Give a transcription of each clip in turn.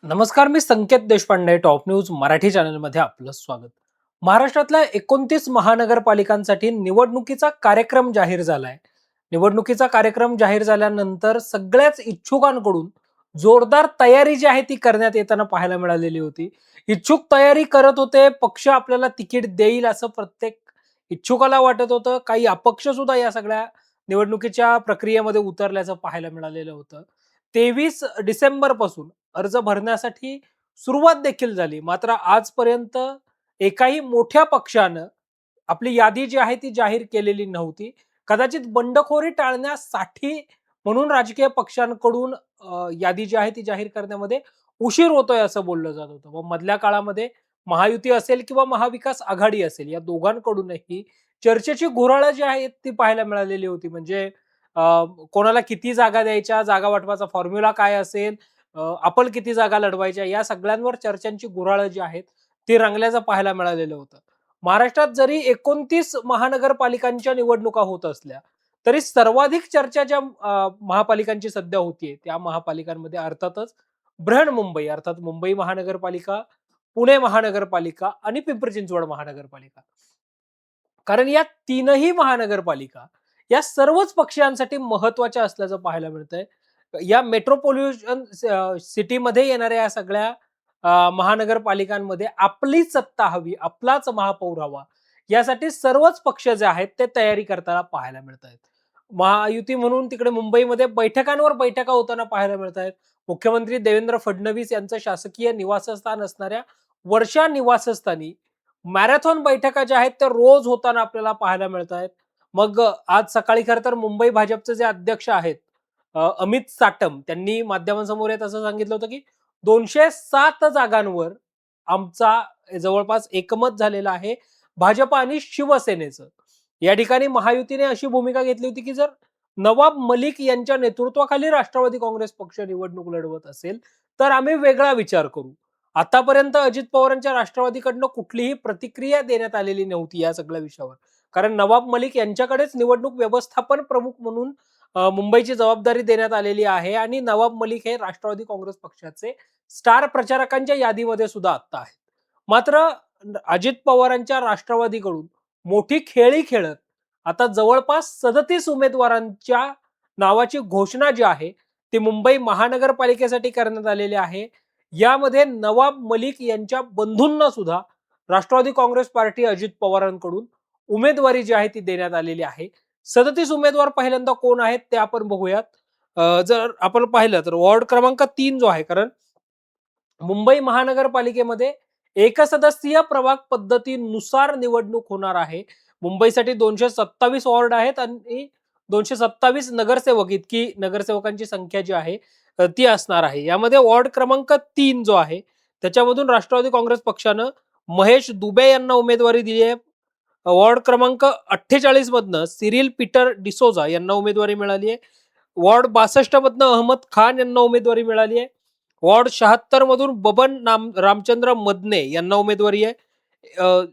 नमस्कार, मी संकेत Deshpande. Top news Marathi चॅनलमध्ये आपलं स्वागत. महाराष्ट्रातल्या 29 महानगरपालिकांसाठी निवडणुकीचा कार्यक्रम जाहीर झालाय. निवडणुकीचा कार्यक्रम जाहीर झाल्यानंतर सगळ्याच इच्छुकांकडून जोरदार तयारी जी आहे ती करण्यात येताना पाहायला मिळालेली होती. इच्छुक तयारी करत होते, पक्ष आपल्याला तिकीट देईल असं प्रत्येक इच्छुकाला वाटत होतं. काही अपक्ष सुद्धा या सगळ्या निवडणुकीच्या प्रक्रियेमध्ये उतरल्याचं पाहायला मिळालेलं होतं. 23 डिसेंबर पासून अर्ज भरण्यासाठी सुरुवात देखील झाली. मात्र आजपर्यंत एकाही मोठ्या पक्षानं आपली यादी जी आहे ती जाहीर केलेली नव्हती. कदाचित बंडखोरी टाळण्यासाठी म्हणून राजकीय पक्षांकडून यादी जी आहे ती जाहीर करण्यामध्ये उशीर होतोय असं बोललं जात होतं. व मधल्या काळामध्ये महायुती असेल किंवा महाविकास आघाडी असेल या दोघांकडूनही चर्चेची घोराळं जी आहेत ती पाहायला मिळालेली होती. म्हणजे अ, कोणाला किती जागा द्यायच्या, जागा वाटपाचा फॉर्म्युला काय असेल, आपण किती जागा लढवायच्या, या सगळ्यांवर चर्चांची गुऱ्हाळं जी आहेत ती रंगल्याचं पाहायला मिळालेलं होतं. महाराष्ट्रात जरी 29 महानगरपालिकांच्या निवडणुका होत असल्या तरी सर्वाधिक चर्चा ज्या महापालिकांची सध्या होतीये त्या महापालिकांमध्ये अर्थातच बृहन्मुंबई अर्थात मुंबई महानगरपालिका, पुणे महानगरपालिका आणि पिंपरी चिंचवड महानगरपालिका. कारण या तीनही महानगरपालिका या सर्वच पक्षांसाठी महत्वाच्या असल्याचं पाहायला मिळतंय. या मेट्रोपॉलिटन सिटीमध्ये येणाऱ्या या सगळ्या महानगरपालिकांमध्ये आपली सत्ता हवी, आपलाच महापौर हवा, यासाठी सर्वच पक्ष जे आहेत ते तयारी करताना पाहायला मिळत आहेत. महायुती म्हणून तिकडे मुंबईमध्ये बैठकांवर बैठका होताना पाहायला मिळत आहेत. मुख्यमंत्री देवेंद्र फडणवीस यांचं शासकीय निवासस्थान असणाऱ्या वर्षा निवासस्थानी मॅरेथॉन बैठका ज्या आहेत त्या रोज होताना आपल्याला पाहायला मिळत आहेत. मग आज सकाळी खरं तर मुंबई भाजपचे जे अध्यक्ष आहेत अमित साटम, त्यांनी माध्यमांसमोर येत असं सांगितलं होतं की 207 जागांवर आमचा जवळपास एकमत झालेलं आहे भाजप आणि शिवसेनेचं. या ठिकाणी महायुतीने अशी भूमिका घेतली होती की जर नवाब मलिक यांच्या नेतृत्वाखाली राष्ट्रवादी काँग्रेस पक्ष निवडणूक लढवत असेल तर आम्ही वेगळा विचार करू. आतापर्यंत अजित पवारांच्या राष्ट्रवादीकडनं कुठलीही प्रतिक्रिया देण्यात आलेली नव्हती या सगळ्या विषयावर. कारण नवाब मलिक यांच्याकडेच निवडणूक व्यवस्थापन प्रमुख म्हणून मुंबईची जबाबदारी देण्यात आलेली आहे आणि नवाब मलिक हे राष्ट्रवादी काँग्रेस पक्षाचे स्टार प्रचारकांच्या यादीमध्ये सुद्धा आता आहेत. मात्र अजित पवारांच्या राष्ट्रवादीकडून मोठी खेळी खेळत आता जवळपास 37 उमेदवारांच्या नावाची घोषणा जी आहे ती मुंबई महानगरपालिकेसाठी करण्यात आलेली आहे. यामध्ये नवाब मलिक यांच्या बंधूंना सुद्धा राष्ट्रवादी काँग्रेस पार्टी अजित पवारांकडून उमेदवारी जी आहे ती देण्यात आलेली आहे. 37 उमेदवार पहिल्यांदा कोण आहेत ते आपण बघूयात. जर आपण पाहिलं तर वॉर्ड क्रमांक 3 जो आहे, कारण मुंबई महानगरपालिकेमध्ये एकसदस्यीय प्रभाग पद्धतीनुसार निवडणूक होणार आहे. मुंबईसाठी 227 वॉर्ड आहेत आणि 227 नगरसेवक इतकी नगरसेवकांची संख्या जी आहे ती असणार आहे. यामध्ये वॉर्ड क्रमांक 3 जो आहे त्याच्यामधून राष्ट्रवादी काँग्रेस पक्षानं महेश दुबे यांना उमेदवारी दिली आहे. वॉर्ड क्रमांक 48 मधनं सिरिल पीटर डिसोजा यांना उमेदवारी मिळाली आहे. वॉर्ड 62 मधनं अहमद खान यांना उमेदवारी मिळाली आहे. वॉर्ड 76 मधून बबन रामचंद्र मदने यांना उमेदवारी आहे.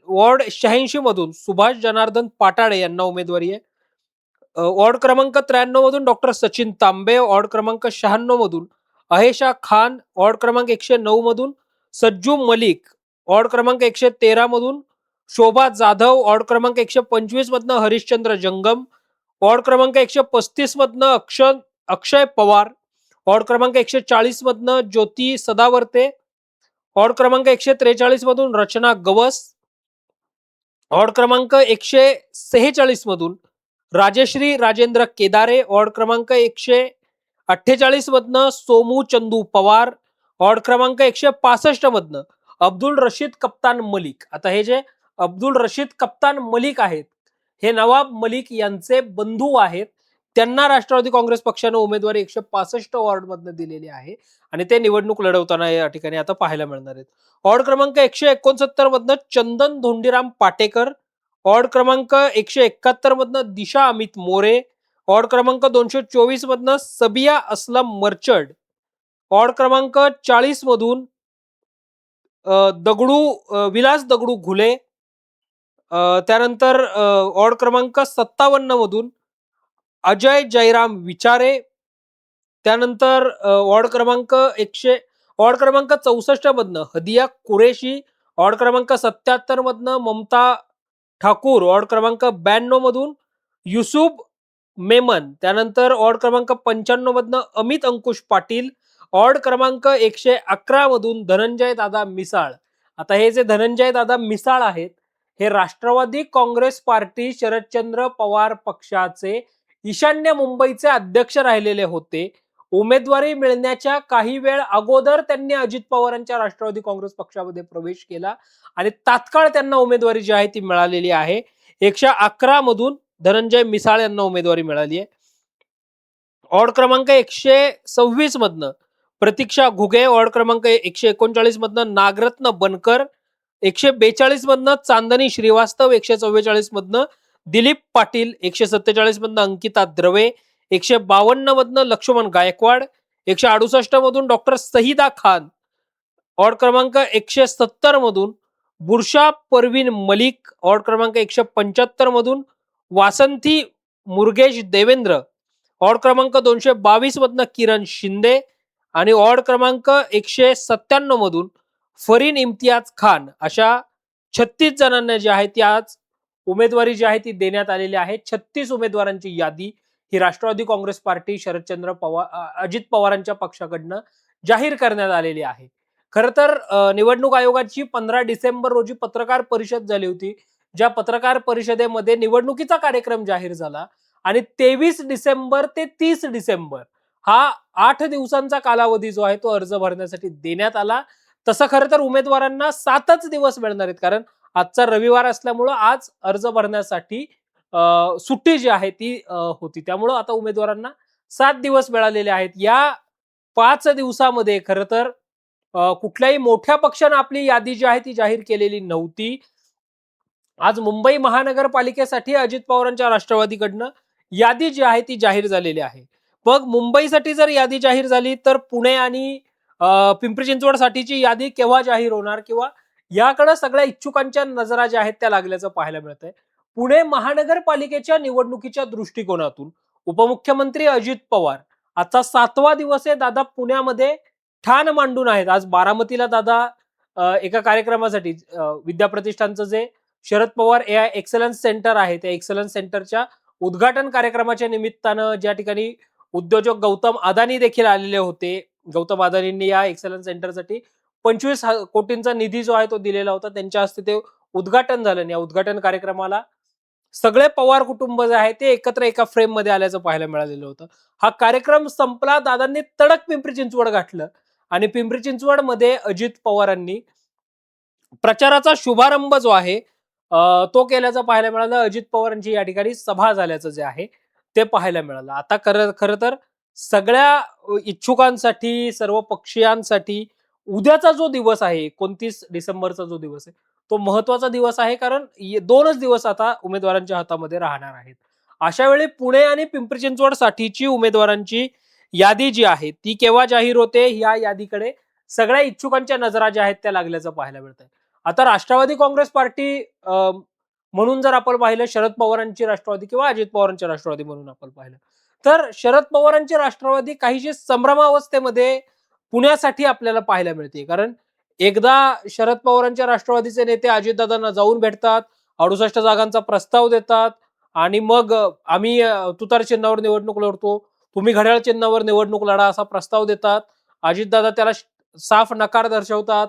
वॉर्ड 86 मधून सुभाष जनार्दन पाटाळे यांना उमेदवारी आहे. वॉर्ड क्रमांक 93 मधून डॉक्टर सचिन तांबे, वॉर्ड क्रमांक 96 मधून अहेशा खान, वॉर्ड क्रमांक 109 मधून सज्जू मलिक, वॉर्ड क्रमांक 113 मधून शोभा जाधव, वॉर्ड क्रमांक 125 मधनं हरिश्चंद्र जंगम, वॉर्ड क्रमांक 135 मधनं अक्षय पवार, वॉर्ड क्रमांक 140 मधनं ज्योती सदावर्ते, वॉर्ड क्रमांक 143 मधून रचना गवस, वॉर्ड क्रमांक 146 मधून राजश्री राजेंद्र केदारे, वॉर्ड क्रमांक 148 मधनं सोमू चंदू पवार, वॉर्ड क्रमांक 165 मधनं अब्दुल रशीद कप्तान मलिक. आता हे जे अब्दुल रशीद कप्तान मलिक आहेत हे नवाब मलिक यांचे बंधू आहेत. त्यांना राष्ट्रवादी काँग्रेस पक्षानं उमेदवारी 165 वॉर्ड मधनं दिलेली आहे आणि ते निवडणूक लढवताना या ठिकाणी आता पाहायला मिळणार आहेत. वॉर्ड क्रमांक 169 मधनं चंदन धोंडीराम पाटेकर, वॉर्ड क्रमांक 171 मधनं दिशा अमित मोरे, वॉर्ड क्रमांक 224 मधनं सबिया असलम मर्चड, वॉर्ड क्रमांक 40 मधून विलास दगडू घुले, त्यानंतर वॉर्ड क्रमांक 57 मधून अजय जयराम विचारे, त्यानंतर वॉर्ड क्रमांक वॉर्ड क्रमांक 64 मधनं हदिया कुरेशी, वॉर्ड क्रमांक 77 मधनं ममता ठाकूर, वॉर्ड क्रमांक 92 मधून युसुफ मेमन, त्यानंतर वॉर्ड क्रमांक 95 मधनं अमित अंकुश पाटील, वॉर्ड क्रमांक 111 मधून धनंजय दादा मिसाळ. आता हे जे धनंजय दादा मिसाळ आहेत, हे राष्ट्रवादी काँग्रेस पार्टी शरदचंद्र पवार पक्षाचे ईशान्य मुंबईचे अध्यक्ष राहिलेले होते. उमेदवारी मिळण्याच्या काही वेळ अगोदर त्यांनी अजित पवारांच्या राष्ट्रवादी काँग्रेस पक्षामध्ये प्रवेश केला आणि तात्काळ त्यांना उमेदवारी जी आहे ती मिळालेली आहे. 111 मधून धनंजय मिसाळ यांना उमेदवारी मिळाली आहे. वॉर्ड क्रमांक 126 मधनं प्रतीक्षा घुगे, वॉर्ड क्रमांक 139 मधनं नागरत्न बनकर, 142 मधनं चांदणी श्रीवास्तव, 144 मधनं दिलीप पाटील, 147 मधनं अंकिता द्रवे, 152 मधनं लक्ष्मण गायकवाड, 168 मधून डॉक्टर सहिदा खान, वॉर्ड क्रमांक 170 मधून बुरशा परवीन मलिक, वॉर्ड क्रमांक 175 मधून वासंती मुरगेश देवेंद्र, वॉर्ड क्रमांक 222 मधनं किरण शिंदे आणि वॉर्ड क्रमांक 197 मधून फरीन इम्तियाज खान, अशा 36 जणांना जी आहे ती आज उमेदवारी जी आहे ती देण्यात आलेली आहे. 36 उमेदवारांची यादी ही राष्ट्रवादी काँग्रेस पार्टी शरदचंद्र पवार अजित पवारांच्या पक्षाकडनं जाहीर करण्यात आलेली आहे. खरं तर निवडणूक आयोगाची 15 डिसेंबर रोजी पत्रकार परिषद झाली होती. ज्या पत्रकार परिषदेमध्ये निवडणुकीचा कार्यक्रम जाहीर झाला आणि 23 डिसेंबर ते 30 डिसेंबर हा 8 दिवसांचा कालावधी जो आहे तो अर्ज भरण्यासाठी देण्यात आला. तसं खरं तर उमेदवारांना 7च दिवस मिळणार आहेत, कारण आजचा रविवार असल्यामुळं आज अर्ज भरण्यासाठी सुट्टी जी आहे ती होती. त्यामुळं आता उमेदवारांना 7 दिवस मिळालेले आहेत. या 5 दिवसामध्ये खरं तर कुठल्याही मोठ्या पक्षानं आपली यादी जी आहे ती जाहीर केलेली नव्हती. आज मुंबई महानगरपालिकेसाठी अजित पवारांच्या राष्ट्रवादीकडनं यादी जी आहे ती जाहीर झालेली आहे. मग मुंबईसाठी जर यादी जाहीर झाली तर पुणे आणि पिंपरी चिंचवडसाठीची यादी केव्हा जाहीर होणार किंवा याकडे सगळ्या इच्छुकांच्या नजरा ज्या आहेत त्या लागल्याचं पाहायला मिळतंय. पुणे महानगरपालिकेच्या निवडणुकीच्या दृष्टिकोनातून उपमुख्यमंत्री अजित पवार आजचा 7वा दिवस आहे. दादा पुण्यामध्ये ठाण मांडून आहेत. आज बारामतीला दादा एका कार्यक्रमासाठी विद्याप्रतिष्ठानचं जे Sharad Pawar AI excellence centre आहे त्या एक्सलन्स सेंटरच्या उद्घाटन कार्यक्रमाच्या निमित्तानं ज्या ठिकाणी उद्योजक गौतम अदानी देखील आलेले होते. गौतम अदानींनी या एक्सलन्स सेंटरसाठी 25 कोटींचा निधी जो आहे तो दिलेला होता. त्यांच्या हस्ते ते उद्घाटन झालं. या उद्घाटन कार्यक्रमाला सगळे पवार कुटुंब जे आहे ते एकत्र एका फ्रेम मध्ये आल्याचं पाहायला मिळालेलं होतं. हा कार्यक्रम संपला. दादांनी तडक पिंपरी चिंचवड गाठलं आणि पिंपरी चिंचवड मध्ये अजित पवारांनी प्रचाराचा शुभारंभ जो आहे तो केल्याचं पाहायला मिळालं. अजित पवारांची या ठिकाणी सभा झाल्याचं जे आहे ते पाहायला मिळालं. आता खरं तर सगळ्या इच्छुकांसाठी, सर्व पक्षीयांसाठी उद्याचा जो दिवस आहे 29 डिसेंबरचा जो दिवस आहे तो महत्वाचा दिवस आहे, कारण 2च दिवस आता उमेदवारांच्या हातामध्ये राहणार आहेत. अशा वेळी पुणे आणि पिंपरी चिंचवड साठीची उमेदवारांची यादी जी आहे ती केव्हा जाहीर होते, या यादीकडे सगळ्या इच्छुकांच्या नजरा ज्या आहेत त्या लागल्याचं पाहायला मिळतंय. आता राष्ट्रवादी काँग्रेस पार्टी म्हणून जर आपण पाहिलं, शरद पवारांची राष्ट्रवादी किंवा अजित पवारांची राष्ट्रवादी म्हणून आपण पाहिलं, तर शरद पवारांची राष्ट्रवादी काहीशी संभ्रमावस्थेमध्ये पुण्यासाठी आपल्याला पाहायला मिळते. कारण एकदा शरद पवारांच्या राष्ट्रवादीचे नेते अजितदादांना जाऊन भेटतात, 68 जागांचा प्रस्ताव देतात आणि मग आम्ही तुतार चिन्हावर निवडणूक लढतो, तुम्ही घड्याळ चिन्हावर निवडणूक लढा असा प्रस्ताव देतात. अजितदादा त्याला साफ नकार दर्शवतात.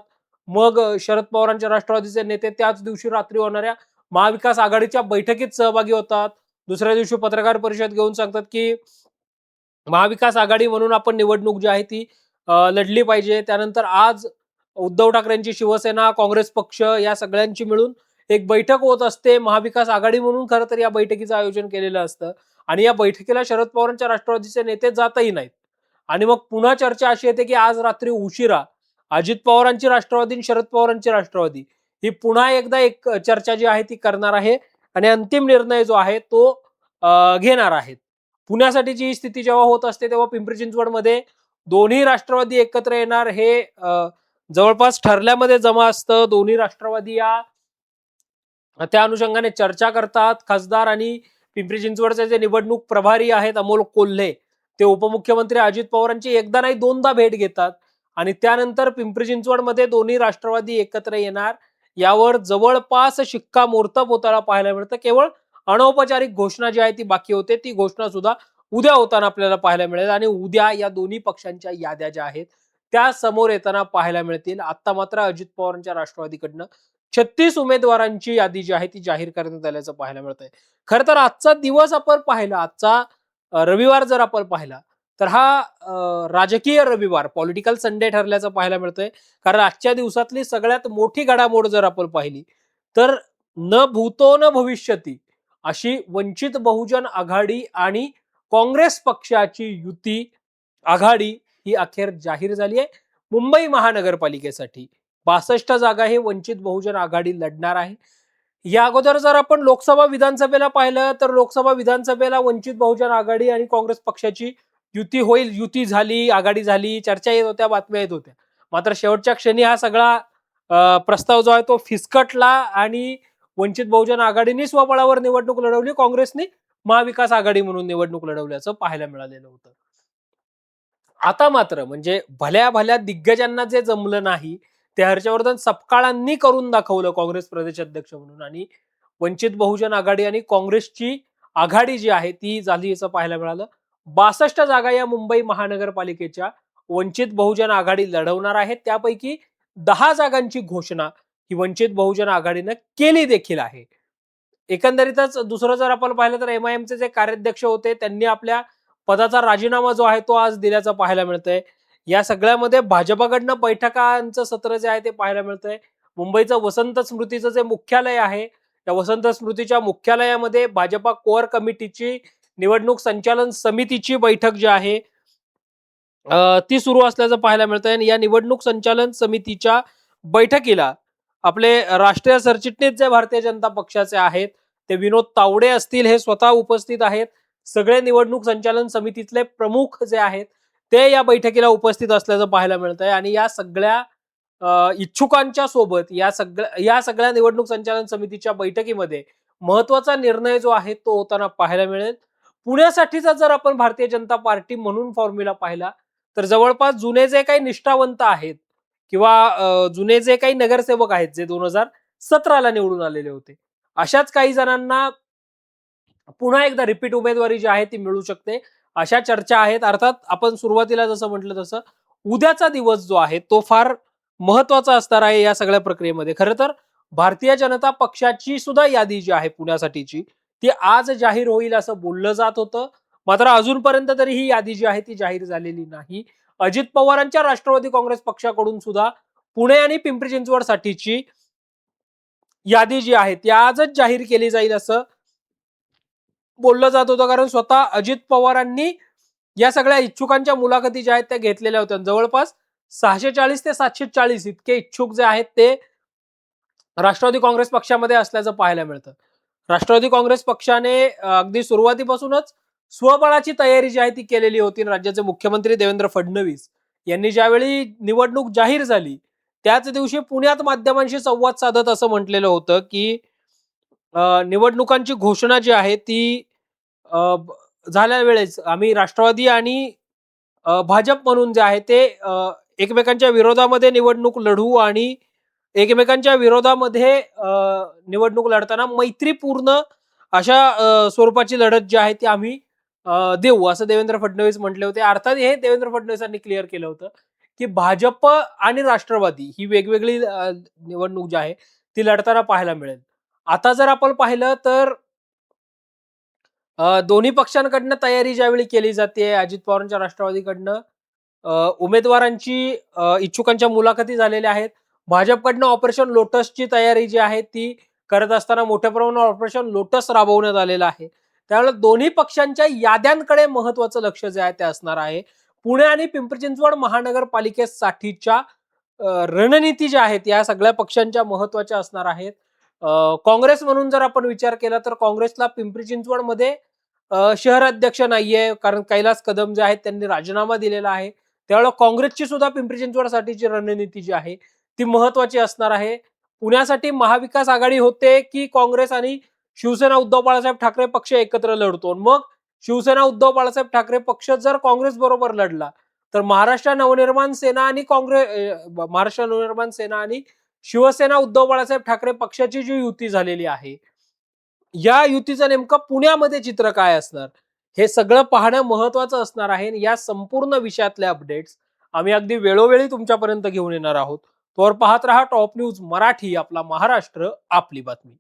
मग शरद पवारांच्या राष्ट्रवादीचे नेते त्याच दिवशी रात्री होणाऱ्या महाविकास आघाडीच्या बैठकीत सहभागी होतात. दुसऱ्या दिवशी पत्रकार परिषद घेऊन सांगतात की महाविकास आघाडी म्हणून आपण निवडणूक जी आहे ती लढली पाहिजे. त्यानंतर आज उद्धव ठाकरेंची शिवसेना, काँग्रेस पक्ष या सगळ्यांची मिळून एक बैठक होत असते. महाविकास आघाडी म्हणून खरं तर या बैठकीचं आयोजन केलेलं असतं आणि या बैठकीला शरद पवारांच्या राष्ट्रवादीचे नेते जातही नाहीत. आणि मग पुन्हा चर्चा अशी येते की आज रात्री उशिरा अजित पवारांची राष्ट्रवादी आणि शरद पवारांची राष्ट्रवादी ही पुन्हा एकदा एक चर्चा जी आहे ती करणार आहे आणि अंतिम निर्णय जो आहे तो घेणार आहेत. पुण्यासाठीची ही स्थिती जेव्हा होत असते तेव्हा पिंपरी चिंचवडमध्ये दोन्ही राष्ट्रवादी एकत्र येणार हे जवळपास ठरल्यामध्ये जमा असतं. दोन्ही राष्ट्रवादी या त्या अनुषंगाने चर्चा करतात. खासदार आणि पिंपरी चिंचवडचे जे निवडणूक प्रभारी आहेत अमोल कोल्हे, ते उपमुख्यमंत्री अजित पवारांची एकदा नाही दोनदा भेट घेतात आणि त्यानंतर पिंपरी चिंचवडमध्ये दोन्ही राष्ट्रवादी एकत्र येणार यावर जवळपास शिक्कामोर्तब होताना पाहायला मिळतं. केवळ अनौपचारिक घोषणा जी आहे ती बाकी होते. ती घोषणा सुद्धा उद्या होताना आपल्याला पाहायला मिळेल आणि उद्या या दोन्ही पक्षांच्या याद्या ज्या आहेत त्या समोर येताना पाहायला मिळतील. आता मात्र अजित पवारांच्या राष्ट्रवादीकडनं 36 उमेदवारांची यादी जी आहे ती जाहीर करण्यात आल्याचं पाहायला मिळतंय. खरं तर आजचा दिवस आपण पाहिला, आजचा रविवार जर आपण पाहिला तर हा राजकीय रविवार, पॉलिटिकल संडे ठरल्याचं पाहायला मिळतंय. कारण आजच्या दिवसातली सगळ्यात मोठी घडामोड जर आपण पाहिली तर न भूतो न भविष्यती अशी वंचित बहुजन आघाडी आणि काँग्रेस पक्षाची युती आघाडी ही अखेर जाहीर झाली आहे. मुंबई महानगरपालिकेसाठी 62 जागा हे वंचित बहुजन आघाडी लढणार आहे. या अगोदर जर आपण लोकसभा विधानसभेला पाहिलं तर लोकसभा विधानसभेला वंचित बहुजन आघाडी आणि काँग्रेस पक्षाची युती होईल, युती झाली, आघाडी झाली, चर्चा येत होत्या, बातम्या येत होत्या. मात्र शेवटच्या क्षणी हा सगळा प्रस्ताव जो आहे तो फिसकटला आणि वंचित बहुजन आघाडीने स्वबळावर निवडणूक लढवली, काँग्रेसने महाविकास आघाडी म्हणून निवडणूक लढवल्याचं पाहायला मिळालेलं होतं. आता मात्र म्हणजे भल्या भल्या दिग्गजांना जे जमलं नाही ते हर्षवर्धन सपकाळांनी करून दाखवलं काँग्रेस प्रदेश अध्यक्ष म्हणून आणि वंचित बहुजन आघाडी आणि काँग्रेसची आघाडी जी आहे ती झाली असं पाहायला मिळालं. 62 जागा या मुंबई महानगरपालिकेच्या वंचित बहुजन आघाडी लढवणार आहेत. त्यापैकी 10 जागांची घोषणा ही वंचित बहुजन आघाडीनं केली देखील आहे. एकंदरीतच दुसरं जर आपण पाहिलं तर एमआयएमचे जे कार्याध्यक्ष होते त्यांनी आपल्या पदाचा राजीनामा जो आहे तो आज दिल्याचं पाहायला मिळतंय. या सगळ्यामध्ये भाजपाकडनं बैठकांचं सत्र जे आहे ते पाहायला मिळतंय. मुंबईचं वसंत स्मृतीचं जे मुख्यालय आहे, त्या वसंत स्मृतीच्या मुख्यालयामध्ये भाजपा कोअर कमिटीची निवडणूक संचालन समितीची बैठक जी आहे ती सुरू असल्याचं पाहायला मिळतंय आणि या निवडणूक संचालन समितीच्या बैठकीला आपले राष्ट्रीय सरचिटणीस जे भारतीय जनता पक्षाचे आहेत ते विनोद तावडे असतील, हे स्वतः उपस्थित आहेत. सगळे निवडणूक संचालन समितीतले प्रमुख जे आहेत ते या बैठकीला उपस्थित असल्याचं पाहायला मिळतंय आणि या सगळ्या इच्छुकांच्या सोबत या सगळ्या निवडणूक संचालन समितीच्या बैठकीमध्ये महत्वाचा निर्णय जो आहे तो होताना पाहायला मिळेल. पुण्यासाठीचा जर आपण भारतीय जनता पार्टी म्हणून फॉर्म्युला पाहिला तर जवळपास जुने जे काही निष्ठावंत आहेत किंवा जुने जे काही नगरसेवक आहेत जे 2017ला निवडून आलेले होते, अशाच काही जणांना पुन्हा एकदा रिपीट उमेदवारी जी आहे ती मिळू शकते, अशा चर्चा आहेत. अर्थात आपण सुरुवातीला जसं म्हटलं तसं उद्याचा दिवस जो आहे तो फार महत्वाचा असणार आहे या सगळ्या प्रक्रियेमध्ये. खरं तर भारतीय जनता पक्षाची सुद्धा यादी जी आहे पुण्यासाठीची ती आज जाहीर होईल असं बोललं जात होतं. मात्र अजूनपर्यंत तरी ही यादी जी आहे ती जाहीर झालेली नाही. अजित पवारांच्या राष्ट्रवादी काँग्रेस पक्षाकडून सुद्धा पुणे आणि पिंपरी चिंचवड साठीची यादी जी आहे ती आजच जाहीर केली जाईल असं बोललं जात होतं. कारण स्वतः अजित पवारांनी या सगळ्या इच्छुकांच्या मुलाखती ज्या आहेत त्या घेतलेल्या होत्या. जवळपास 640 ते 740 इतके इच्छुक जे आहेत ते राष्ट्रवादी काँग्रेस पक्षामध्ये असल्याचं पाहायला मिळतं. राष्ट्रवादी काँग्रेस पक्षाने अगदी सुरुवातीपासूनच स्वबळाची तयारी जी आहे ती केलेली होती. राज्याचे मुख्यमंत्री देवेंद्र फडणवीस यांनी ज्यावेळी निवडणूक जाहीर झाली त्याच दिवशी पुण्यात माध्यमांशी संवाद साधत असं म्हटलेलं होतं की निवडणुकांची घोषणा जी आहे ती झाल्या वेळेस आम्ही राष्ट्रवादी आणि भाजप म्हणून जे आहे ते एकमेकांच्या विरोधामध्ये निवडणूक लढवू आणि एकमेकांच्या विरोधामध्ये निवडणूक लढताना मैत्रीपूर्ण अशा स्वरूपाची लढत जी आहे ती आम्ही देऊ असं देवेंद्र फडणवीस म्हटले होते. अर्थात हे देवेंद्र फडणवीसांनी क्लिअर केलं होतं की भाजप आणि राष्ट्रवादी ही वेगवेगळी निवडणूक जी आहे ती लढताना पाहायला मिळेल. आता जर आपण पाहिलं तर दोन्ही पक्षांकडनं तयारी ज्यावेळी केली जाते अजित पवारांच्या राष्ट्रवादीकडनं उमेदवारांची इच्छुकांच्या मुलाखती झालेल्या आहेत. भाजपकडनं ऑपरेशन लोटसची तयारी जी आहे ती करत असताना मोठ्या प्रमाणावर ऑपरेशन लोटस राबवण्यात आलेलं आहे. त्यामुळे दोन्ही पक्षांच्या याद्यांकडे महत्वाचं लक्ष जे आहे ते असणार आहे. पुणे आणि पिंपरी चिंचवड महानगरपालिकेसाठीच्या रणनीती ज्या आहेत या सगळ्या पक्षांच्या महत्वाच्या असणार आहेत. काँग्रेस म्हणून जर आपण विचार केला तर काँग्रेसला पिंपरी चिंचवडमध्ये शहर अध्यक्ष नाहीये, कारण कैलास कदम जे आहेत त्यांनी राजीनामा दिलेला आहे. त्यावेळेला काँग्रेसची सुद्धा पिंपरी चिंचवडसाठीची रणनीती जी आहे ती महत्वाची असणार आहे. पुण्यासाठी महाविकास आघाडी होते की काँग्रेस आणि शिवसेना उद्धव बाळासाहेब ठाकरे पक्ष एकत्र लढतो. मग शिवसेना उद्धव बाळासाहेब ठाकरे पक्ष जर काँग्रेस बरोबर लढला तर महाराष्ट्र नवनिर्माण सेना आणि शिवसेना उद्धव बाळासाहेब ठाकरे पक्षाची जी युती झालेली आहे, या युतीचं नेमकं पुण्यामध्ये चित्र काय असणार? हे सगळं पाहणं महत्वाचं असणार आहे आणि या संपूर्ण विषयातले अपडेट्स आम्ही अगदी वेळोवेळी तुमच्यापर्यंत घेऊन येणार आहोत. तोवर पाहत रहा टॉप न्यूज मराठी, आपला महाराष्ट्र, आपली बातमी.